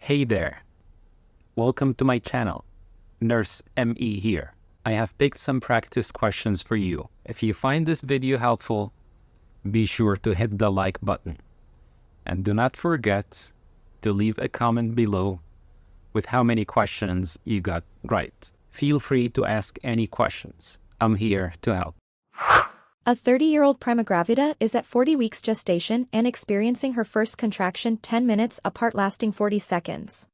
Hey there, welcome to my channel. Nurse ME here. I have picked some practice questions for you. If you find this video helpful, be sure to hit the like button. And do not forget to leave a comment below with how many questions you got right. Feel free to ask any questions. I'm here to help. A 30-year-old prima gravida is at 40 weeks gestation and experiencing her first contraction 10 minutes apart lasting 40 seconds.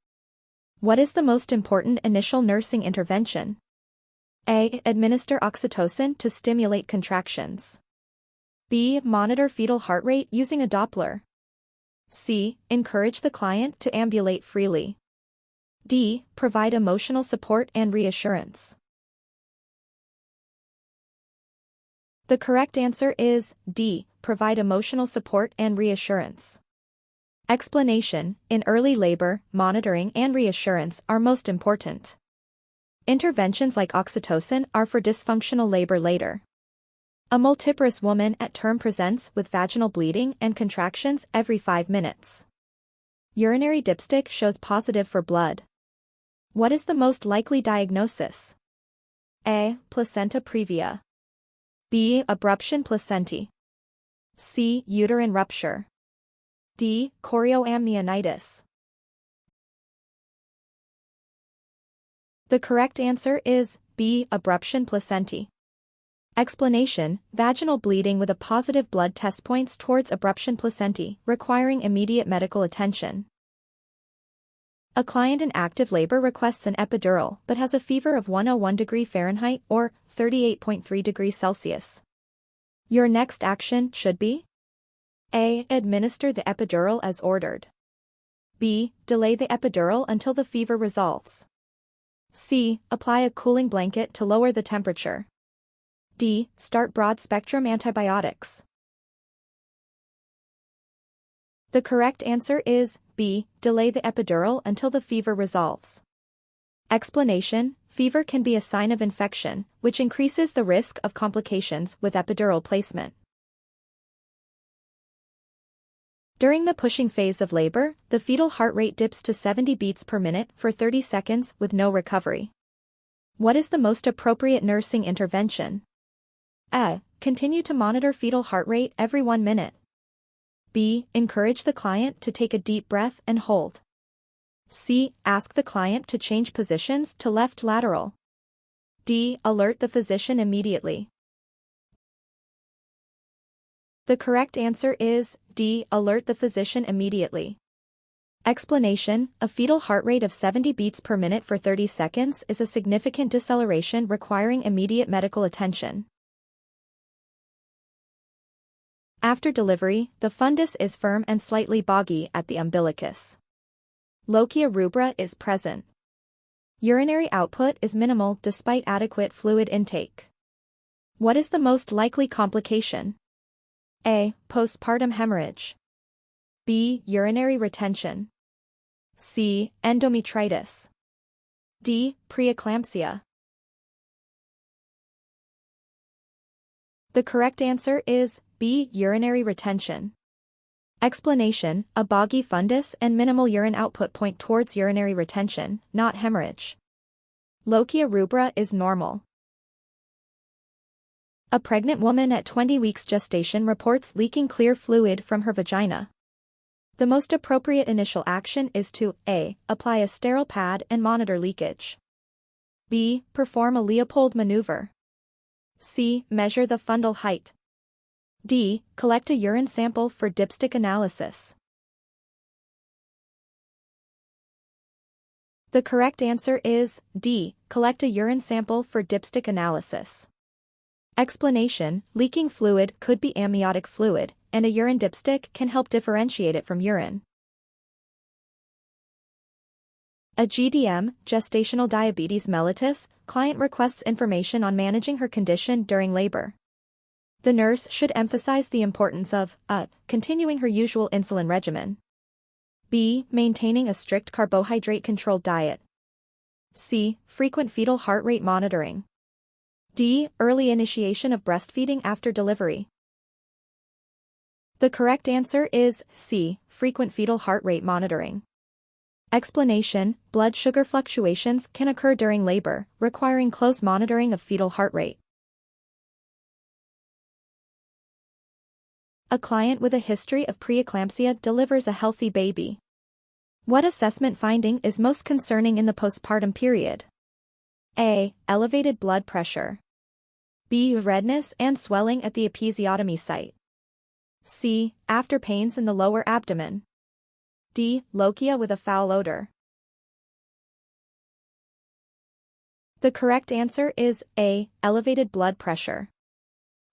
What is the most important initial nursing intervention? A. Administer oxytocin to stimulate contractions. B. Monitor fetal heart rate using a Doppler. C. Encourage the client to ambulate freely. D. Provide emotional support and reassurance. The correct answer is D. Provide emotional support and reassurance. Explanation: in early labor, monitoring and reassurance are most important. Interventions like oxytocin are for dysfunctional labor later. A multiparous woman at term presents with vaginal bleeding and contractions every 5 minutes. Urinary dipstick shows positive for blood. What is the most likely diagnosis? A. Placenta previa. B. Abruption placentae. C. Uterine rupture. D. Chorioamnionitis. The correct answer is B. Abruption placentae. Explanation: vaginal bleeding with a positive blood test points towards abruption placentae, requiring immediate medical attention. A client in active labor requests an epidural but has a fever of 101 degrees Fahrenheit or 38.3 degrees Celsius. Your next action should be: A. Administer the epidural as ordered. B. Delay the epidural until the fever resolves. C. Apply a cooling blanket to lower the temperature. D. Start broad-spectrum antibiotics. The correct answer is B. Delay the epidural until the fever resolves. Explanation: fever can be a sign of infection, which increases the risk of complications with epidural placement. During the pushing phase of labor, the fetal heart rate dips to 70 beats per minute for 30 seconds with no recovery. What is the most appropriate nursing intervention? A. Continue to monitor fetal heart rate every 1 minute. B. Encourage the client to take a deep breath and hold. C. Ask the client to change positions to left lateral. D. Alert the physician immediately. The correct answer is D. Alert the physician immediately. Explanation: a fetal heart rate of 70 beats per minute for 30 seconds is a significant deceleration requiring immediate medical attention. After delivery, the fundus is firm and slightly boggy at the umbilicus. Lochia rubra is present. Urinary output is minimal despite adequate fluid intake. What is the most likely complication? A. Postpartum hemorrhage. B. Urinary retention. C. Endometritis. D. Preeclampsia. The correct answer is B. Urinary retention. Explanation: a boggy fundus and minimal urine output point towards urinary retention, not hemorrhage. Lochia rubra is normal. A pregnant woman at 20 weeks gestation reports leaking clear fluid from her vagina. The most appropriate initial action is to A. Apply a sterile pad and monitor leakage. B. Perform a Leopold maneuver. C. Measure the fundal height. D. Collect a urine sample for dipstick analysis. The correct answer is D. Collect a urine sample for dipstick analysis. Explanation: leaking fluid could be amniotic fluid, and a urine dipstick can help differentiate it from urine. A GDM, gestational diabetes mellitus, client requests information on managing her condition during labor. The nurse should emphasize the importance of A. Continuing her usual insulin regimen. B. Maintaining a strict carbohydrate-controlled diet. C. Frequent fetal heart rate monitoring. D. Early initiation of breastfeeding after delivery. The correct answer is C. Frequent fetal heart rate monitoring. Explanation: blood sugar fluctuations can occur during labor, requiring close monitoring of fetal heart rate. A client with a history of preeclampsia delivers a healthy baby. What assessment finding is most concerning in the postpartum period? A. Elevated blood pressure. B. Redness and swelling at the episiotomy site. C. After pains in the lower abdomen. D. Lochia with a foul odor. The correct answer is A. Elevated blood pressure.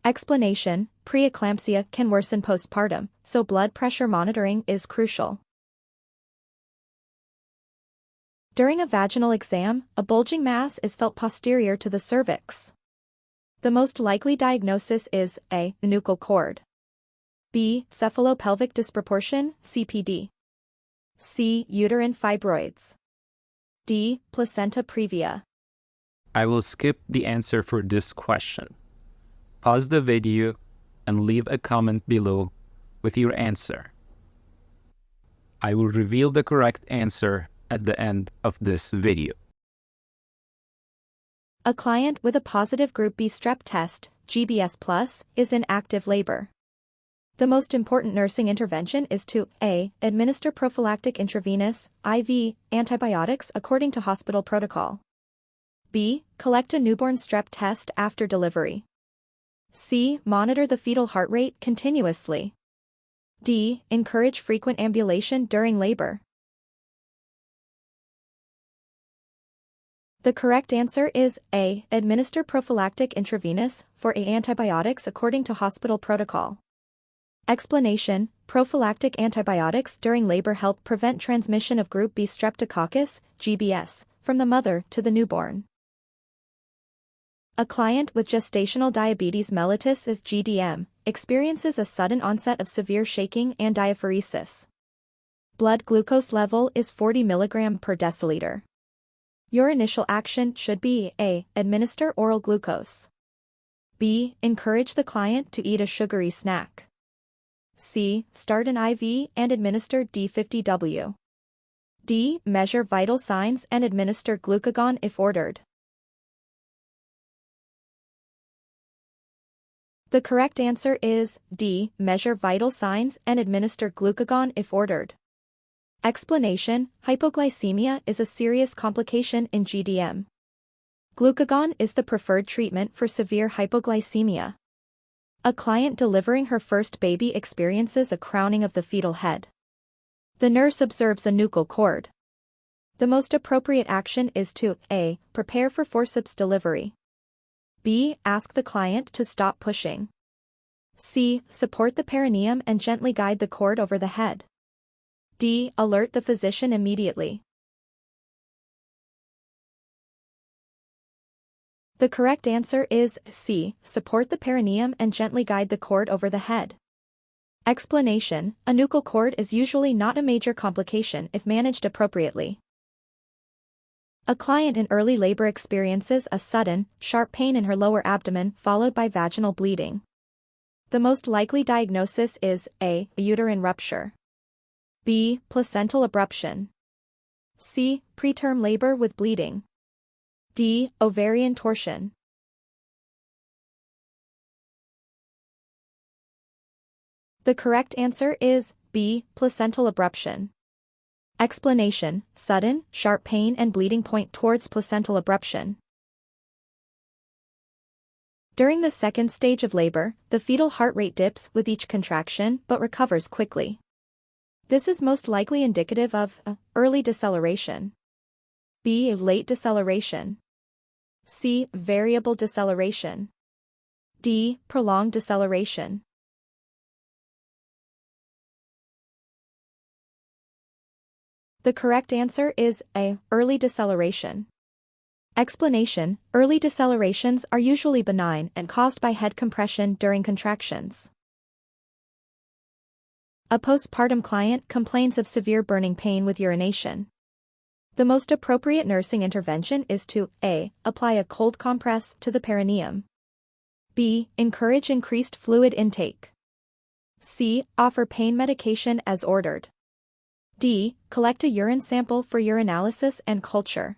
Explanation: preeclampsia can worsen postpartum, so blood pressure monitoring is crucial. During a vaginal exam, a bulging mass is felt posterior to the cervix. The most likely diagnosis is A. Nuchal cord. B. Cephalopelvic disproportion, CPD. C. Uterine fibroids. D. Placenta previa. I will skip the answer for this question. Pause the video and leave a comment below with your answer. I will reveal the correct answer at the end of this video. A client with a positive Group B strep test, GBS+, is in active labor. The most important nursing intervention is to A. Administer prophylactic intravenous, IV, antibiotics according to hospital protocol. B. Collect a newborn strep test after delivery. C. Monitor the fetal heart rate continuously. D. Encourage frequent ambulation during labor. The correct answer is A. Administer prophylactic intravenous for A. Antibiotics according to hospital protocol. Explanation: prophylactic antibiotics during labor help prevent transmission of Group B streptococcus, GBS, from the mother to the newborn. A client with gestational diabetes mellitus of GDM experiences a sudden onset of severe shaking and diaphoresis. Blood glucose level is 40 mg per deciliter. Your initial action should be A. Administer oral glucose. B. Encourage the client to eat a sugary snack. C. Start an IV and administer D50W. D. Measure vital signs and administer glucagon if ordered. The correct answer is D. Measure vital signs and administer glucagon if ordered. Explanation: hypoglycemia is a serious complication in GDM. Glucagon is the preferred treatment for severe hypoglycemia. A client delivering her first baby experiences a crowning of the fetal head. The nurse observes a nuchal cord. The most appropriate action is to A. Prepare for forceps delivery. B. Ask the client to stop pushing. C. Support the perineum and gently guide the cord over the head. D. Alert the physician immediately. The correct answer is C. Support the perineum and gently guide the cord over the head. Explanation: a nuchal cord is usually not a major complication if managed appropriately. A client in early labor experiences a sudden, sharp pain in her lower abdomen followed by vaginal bleeding. The most likely diagnosis is A. Uterine rupture. B. Placental abruption. C. Preterm labor with bleeding. D. Ovarian torsion. The correct answer is B. Placental abruption. Explanation: sudden, sharp pain and bleeding point towards placental abruption. During the second stage of labor, the fetal heart rate dips with each contraction but recovers quickly. This is most likely indicative of early deceleration. B. Late deceleration. C. Variable deceleration. D. Prolonged deceleration. The correct answer is A. Early deceleration. Explanation: early decelerations are usually benign and caused by head compression during contractions. A postpartum client complains of severe burning pain with urination. The most appropriate nursing intervention is to A. Apply a cold compress to the perineum. B. Encourage increased fluid intake. C. Offer pain medication as ordered. D. Collect a urine sample for urinalysis and culture.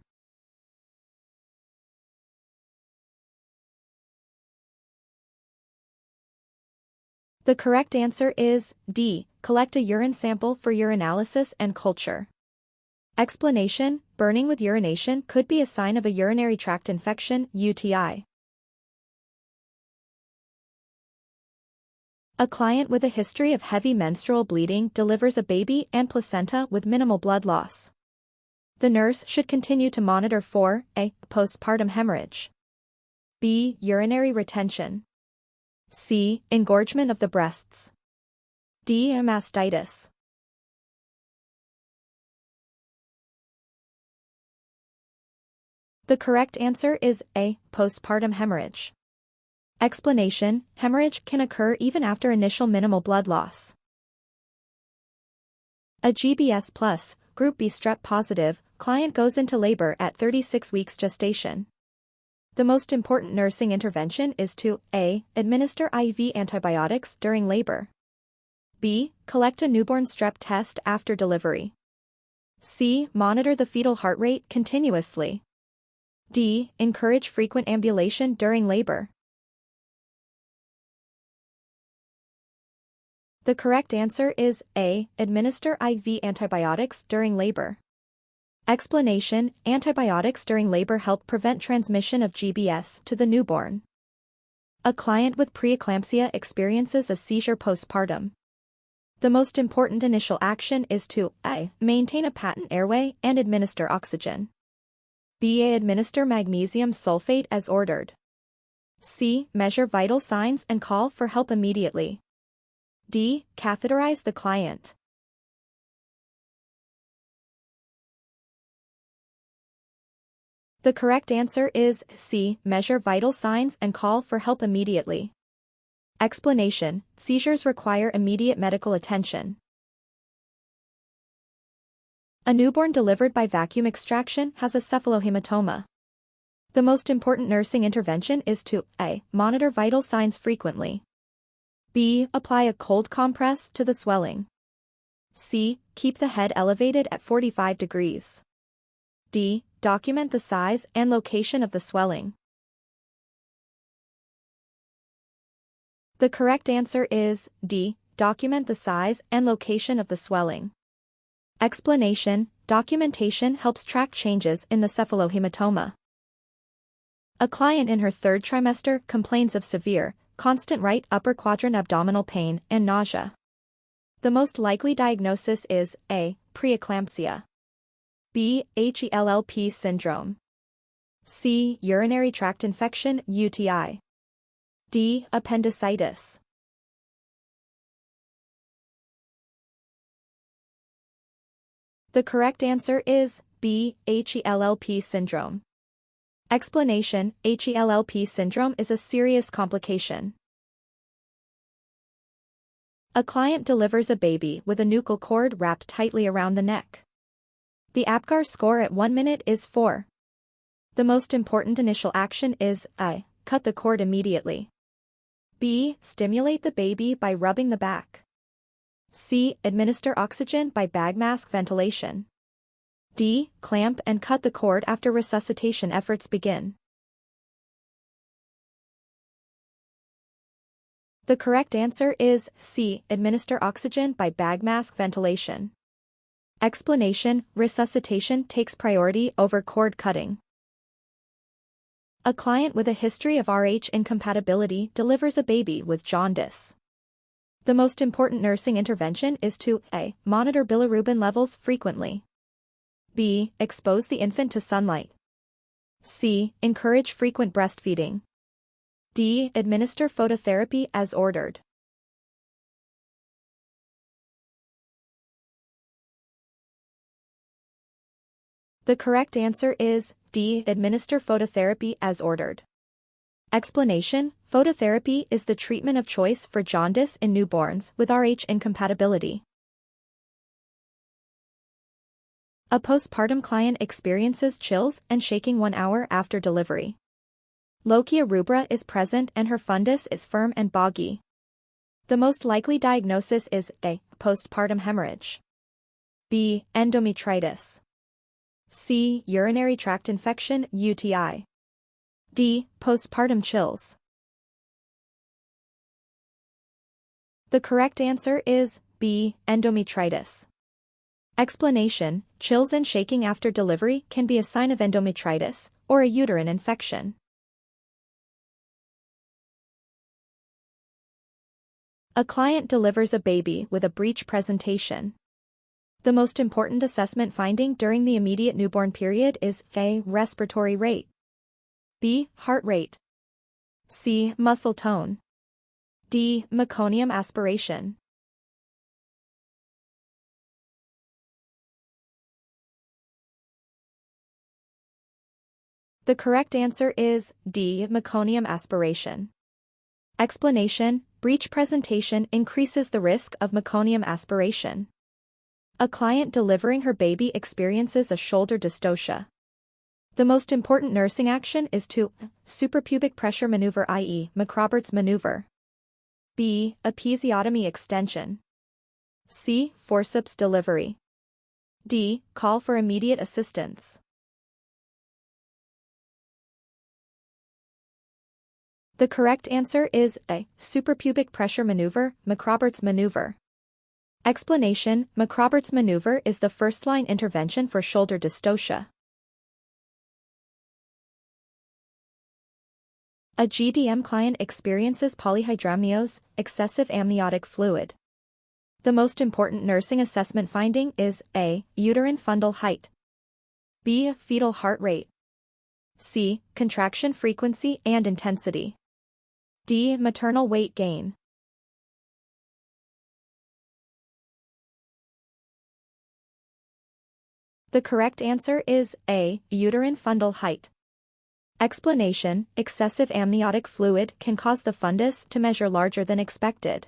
The correct answer is D. Collect a urine sample for urinalysis and culture. Explanation: burning with urination could be a sign of a urinary tract infection, UTI. A client with a history of heavy menstrual bleeding delivers a baby and placenta with minimal blood loss. The nurse should continue to monitor for A. Postpartum hemorrhage, B. Urinary retention, C. Engorgement of the breasts, D. Mastitis. The correct answer is A. Postpartum hemorrhage. Explanation: hemorrhage can occur even after initial minimal blood loss. A GBS plus, Group B strep positive, client goes into labor at 36 weeks gestation. The most important nursing intervention is to A. Administer IV antibiotics during labor, B. Collect a newborn strep test after delivery, C. Monitor the fetal heart rate continuously, D. Encourage frequent ambulation during labor. The correct answer is A. Administer IV antibiotics during labor. Explanation: antibiotics during labor help prevent transmission of GBS to the newborn. A client with preeclampsia experiences a seizure postpartum. The most important initial action is to A. Maintain a patent airway and administer oxygen, B. Administer magnesium sulfate as ordered, C. Measure vital signs and call for help immediately, D. Catheterize the client. The correct answer is C. Measure vital signs and call for help immediately. Explanation: seizures require immediate medical attention. A newborn delivered by vacuum extraction has a cephalohematoma. The most important nursing intervention is to A. Monitor vital signs frequently, B. Apply a cold compress to the swelling, C. Keep the head elevated at 45 degrees, D. Document the size and location of the swelling. The correct answer is D. Document the size and location of the swelling. Explanation: documentation helps track changes in the cephalohematoma. A client in her third trimester complains of severe, constant right upper quadrant abdominal pain and nausea. The most likely diagnosis is A. Preeclampsia, B. HELLP syndrome, C. Urinary tract infection, UTI, D. Appendicitis. The correct answer is B. HELLP syndrome. Explanation: HELLP syndrome is a serious complication. A client delivers a baby with a Nuchal cord wrapped tightly around the neck. The APGAR score at 1 minute is 4. The most important initial action is A. Cut the cord immediately, B. Stimulate the baby by rubbing the back, C. Administer oxygen by bag mask ventilation, D. Clamp and cut the cord after resuscitation efforts begin. The correct answer is C. Administer oxygen by bag mask ventilation. Explanation: resuscitation takes priority over cord cutting. A client with a history of Rh incompatibility delivers a baby with jaundice. The most important nursing intervention is to A. Monitor bilirubin levels frequently, B. Expose the infant to sunlight, C. Encourage frequent breastfeeding, D. Administer phototherapy as ordered. The correct answer is D. Administer phototherapy as ordered. Explanation: phototherapy is the treatment of choice for jaundice in newborns with Rh incompatibility. A postpartum client experiences chills and shaking 1 hour after delivery. Lochia rubra is present and her fundus is firm and boggy. The most likely diagnosis is A. Postpartum hemorrhage, B. Endometritis. C. Urinary tract infection, UTI. D. Postpartum chills. The correct answer is B. Endometritis. Explanation: chills and shaking after delivery can be a sign of endometritis, or a uterine infection. A client delivers a baby with a breech presentation. The most important assessment finding during the immediate newborn period is A. Respiratory rate. B. Heart rate. C. Muscle tone. D. Meconium aspiration. The correct answer is D. Meconium aspiration. Explanation: breech presentation increases the risk of meconium aspiration. A client delivering her baby experiences a shoulder dystocia. The most important nursing action is to suprapubic pressure maneuver, i.e., McRoberts maneuver. B. Episiotomy extension. C. Forceps delivery. D. Call for immediate assistance. The correct answer is A. Suprapubic pressure maneuver, McRoberts maneuver. Explanation: McRoberts maneuver is the first-line intervention for shoulder dystocia. A GDM client experiences polyhydramnios, excessive amniotic fluid. The most important nursing assessment finding is A. Uterine fundal height. B. Fetal heart rate. C. Contraction frequency and intensity. D. Maternal weight gain. The correct answer is A. Uterine fundal height. Explanation: excessive amniotic fluid can cause the fundus to measure larger than expected.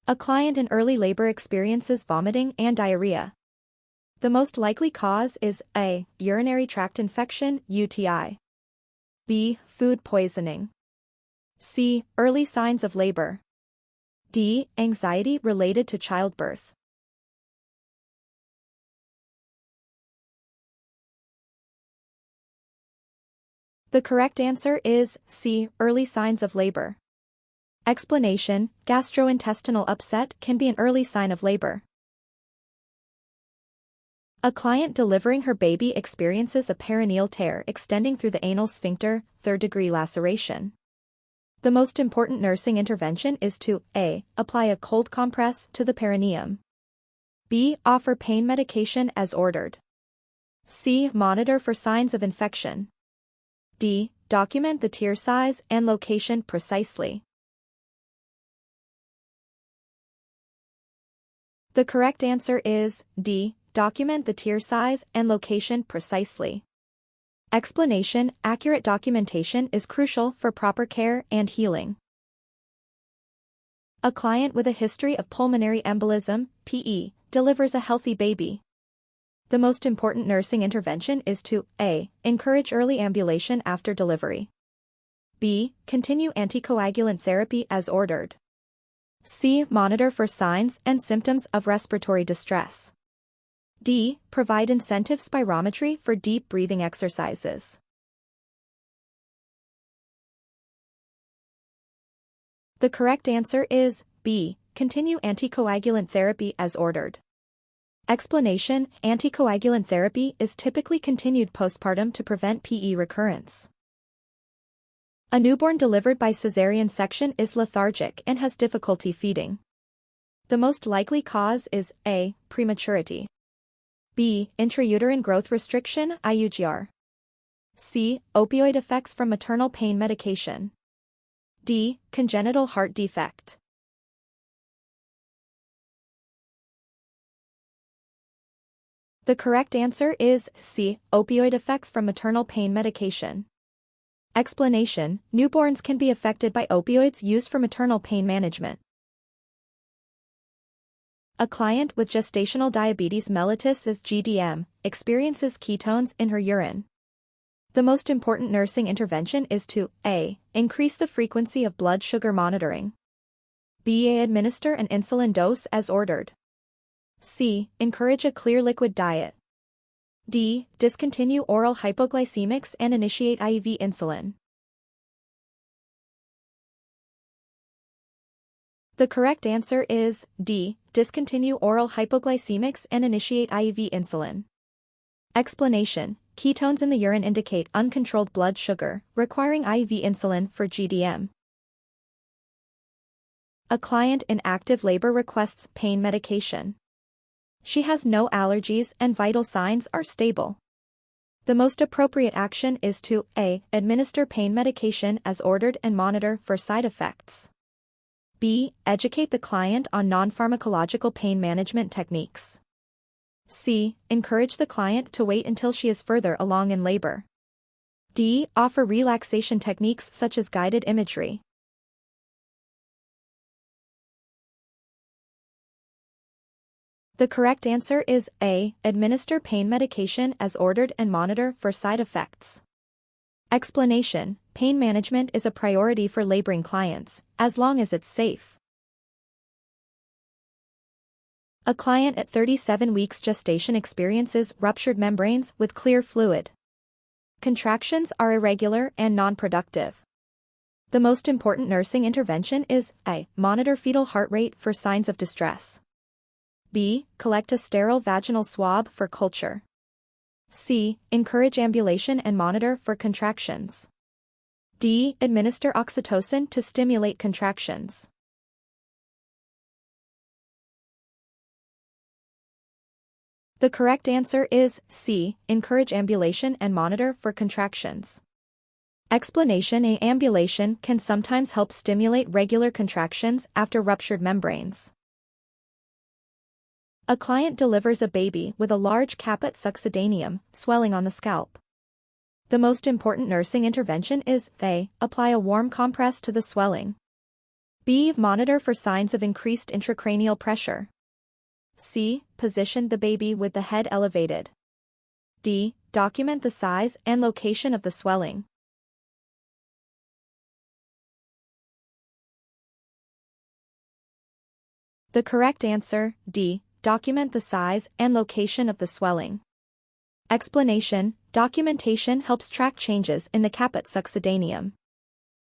A client in early labor experiences vomiting and diarrhea. The most likely cause is A. Urinary tract infection, UTI. B. Food poisoning. C. Early signs of labor. D. Anxiety related to childbirth. The correct answer is C. Early signs of labor. Explanation: gastrointestinal upset can be an early sign of labor. A client delivering her baby experiences a perineal tear extending through the anal sphincter, third-degree laceration. The most important nursing intervention is to A. Apply a cold compress to the perineum. B. Offer pain medication as ordered. C. Monitor for signs of infection. D. Document the tear size and location precisely. The correct answer is D. Document the tear size and location precisely. Explanation: accurate documentation is crucial for proper care and healing. A client with a history of pulmonary embolism, PE, delivers a healthy baby. The most important nursing intervention is to A. Encourage early ambulation after delivery. B. Continue anticoagulant therapy as ordered. C. Monitor for signs and symptoms of respiratory distress. D. Provide incentive spirometry for deep breathing exercises. The correct answer is B. Continue anticoagulant therapy as ordered. Explanation: anticoagulant therapy is typically continued postpartum to prevent PE recurrence. A newborn delivered by cesarean section is lethargic and has difficulty feeding. The most likely cause is A. Prematurity. B. Intrauterine growth restriction, IUGR. C. Opioid effects from maternal pain medication. D. Congenital heart defect. The correct answer is C. Opioid effects from maternal pain medication. Explanation: newborns can be affected by opioids used for maternal pain management. A client with gestational diabetes mellitus as GDM experiences ketones in her urine. The most important nursing intervention is to A. Increase the frequency of blood sugar monitoring. B. Administer an insulin dose as ordered. C. Encourage a clear liquid diet. D. Discontinue oral hypoglycemics and initiate IV insulin. The correct answer is D. Discontinue oral hypoglycemics and initiate IV insulin. Explanation: ketones in the urine indicate uncontrolled blood sugar, requiring IV insulin for GDM. A client in active labor requests pain medication. She has no allergies and vital signs are stable. The most appropriate action is to A. Administer pain medication as ordered and monitor for side effects. B. Educate the client on non-pharmacological pain management techniques. C. Encourage the client to wait until she is further along in labor. D. Offer relaxation techniques such as guided imagery. The correct answer is A. Administer pain medication as ordered and monitor for side effects. Explanation: pain management is a priority for laboring clients, as long as it's safe. A client at 37 weeks gestation experiences ruptured membranes with clear fluid. Contractions are irregular and non-productive. The most important nursing intervention is A. Monitor fetal heart rate for signs of distress. B. Collect a sterile vaginal swab for culture. C. Encourage ambulation and monitor for contractions. D. Administer oxytocin to stimulate contractions. The correct answer is C. Encourage ambulation and monitor for contractions. Explanation: ambulation can sometimes help stimulate regular contractions after ruptured membranes. A client delivers a baby with a large caput succedaneum, swelling on the scalp. The most important nursing intervention is A. Apply a warm compress to the swelling. B. Monitor for signs of increased intracranial pressure. C. Position the baby with the head elevated. D. Document the size and location of the swelling. The correct answer, D. Document the size and location of the swelling. Explanation: documentation helps track changes in the caput succedaneum.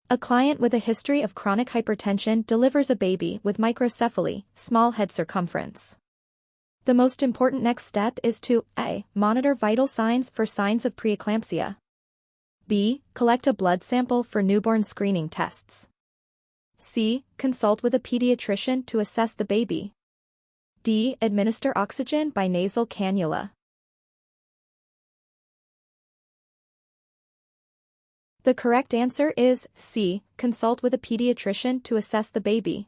A client with a history of chronic hypertension delivers a baby with microcephaly, small head circumference. The most important next step is to A. Monitor vital signs for signs of preeclampsia. B. Collect a blood sample for newborn screening tests. C. Consult with a pediatrician to assess the baby. D. Administer oxygen by nasal cannula. The correct answer is C. Consult with a pediatrician to assess the baby.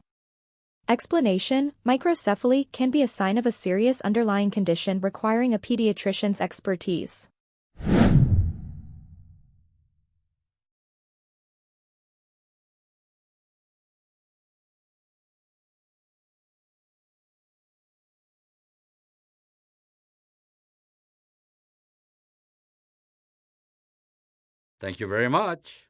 Explanation: microcephaly can be a sign of a serious underlying condition requiring a pediatrician's expertise. Thank you very much.